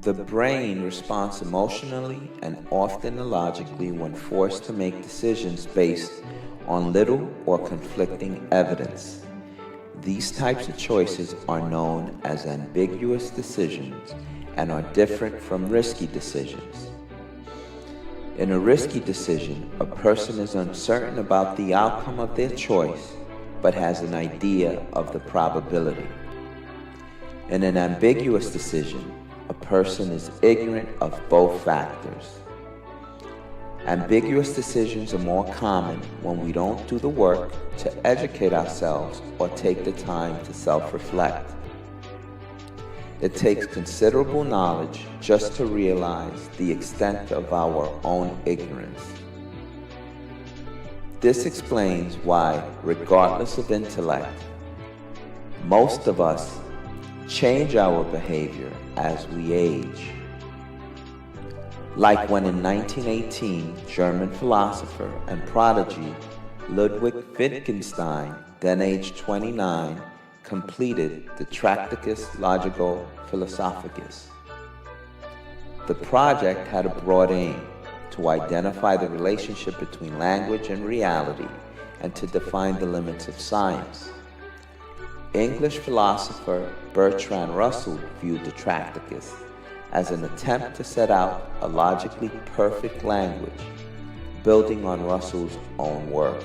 The brain responds emotionally and often illogically when forced to make decisions based on little or conflicting evidence. These types of choices are known as ambiguous decisions and are different from risky decisions. In a risky decision, a person is uncertain about the outcome of their choice, but has an idea of the probability. In an ambiguous decision, a person is ignorant of both factors. Ambiguous decisions are more common when we don't do the work to educate ourselves or take the time to self-reflect. It takes considerable knowledge just to realize the extent of our own ignorance. This explains why, regardless of intellect, most of us change our behavior as we age. Like when in 1918, German philosopher and prodigy Ludwig Wittgenstein, then aged 29, completed the Tractatus Logico Philosophicus. The project had a broad aim: to identify the relationship between language and reality and to define the limits of science. English philosopher Bertrand Russell viewed the Tractatus as an attempt to set out a logically perfect language, building on Russell's own work.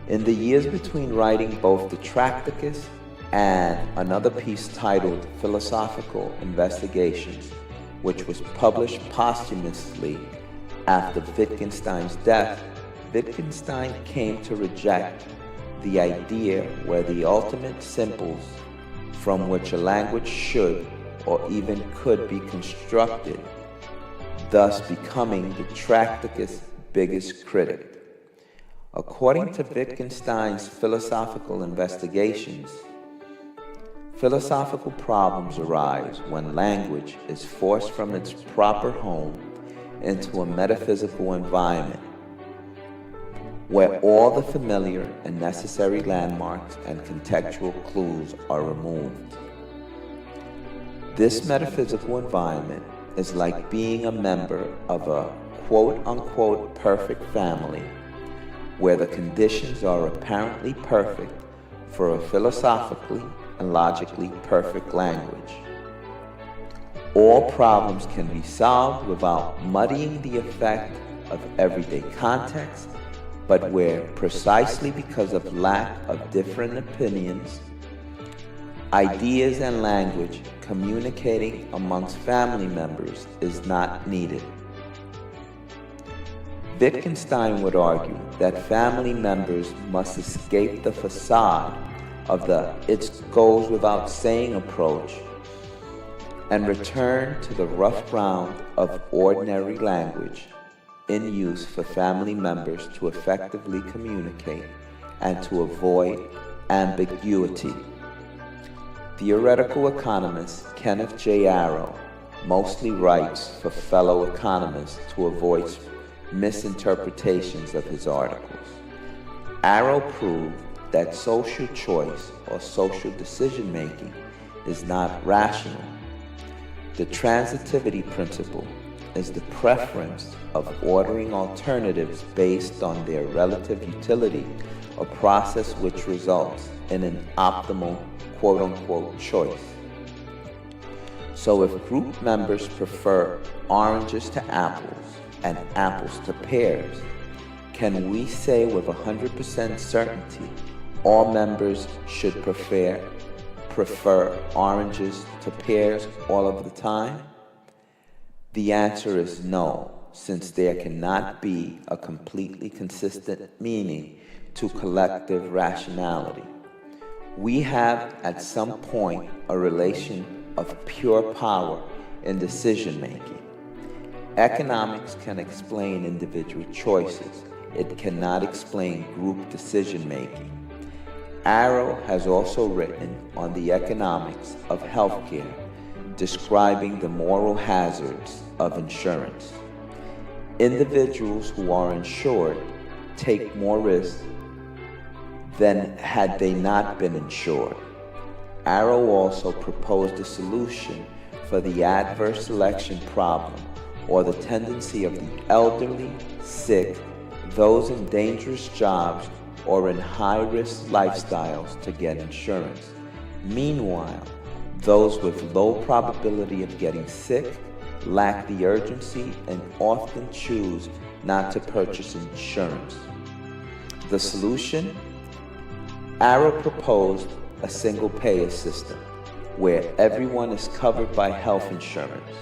In the years between writing both the Tractatus and another piece titled Philosophical Investigations, which was published posthumously after Wittgenstein's death, Wittgenstein came to reject the idea where the ultimate symbols from which a language should or even could be constructed, thus becoming the Tractatus' biggest critic. According to Wittgenstein's philosophical investigations, philosophical problems arise when language is forced from its proper home into a metaphysical environment, where all the familiar and necessary landmarks and contextual clues are removed. This metaphysical environment is like being a member of a quote-unquote perfect family, where the conditions are apparently perfect for a philosophically and logically perfect language. All problems can be solved without muddying the effect of everyday context, but where, precisely because of lack of different opinions, ideas and language communicating amongst family members is not needed. Wittgenstein would argue that family members must escape the facade of the "it goes without saying" approach and return to the rough ground of ordinary language in use for family members to effectively communicate and to avoid ambiguity. Theoretical economist Kenneth J. Arrow mostly writes for fellow economists to avoid misinterpretations of his articles. Arrow proved that social choice or social decision-making is not rational. The transitivity principle is the preference of ordering alternatives based on their relative utility, a process which results in an optimal quote-unquote choice. So if group members prefer oranges to apples and apples to pears, can we say with 100% certainty all members should prefer oranges to pears all of the time? The answer is no, since there cannot be a completely consistent meaning to collective rationality. We have at some point a relation of pure power in decision-making. Economics can explain individual choices. It cannot explain group decision-making. Arrow has also written on the economics of healthcare, describing the moral hazards of insurance. Individuals who are insured take more risk than had they not been insured. Arrow also proposed a solution for the adverse selection problem or the tendency of the elderly, sick, those in dangerous jobs, or in high-risk lifestyles to get insurance. Meanwhile, those with low probability of getting sick lack the urgency and often choose not to purchase insurance. The solution? Arrow proposed a single-payer system where everyone is covered by health insurance.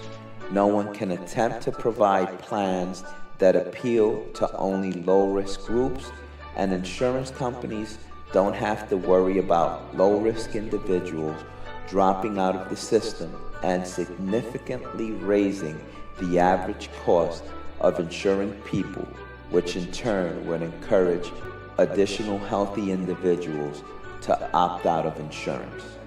No one can attempt to provide plans that appeal to only low-risk groups, and insurance companies don't have to worry about low-risk individuals dropping out of the system and significantly raising the average cost of insuring people, which in turn would encourage additional healthy individuals to opt out of insurance.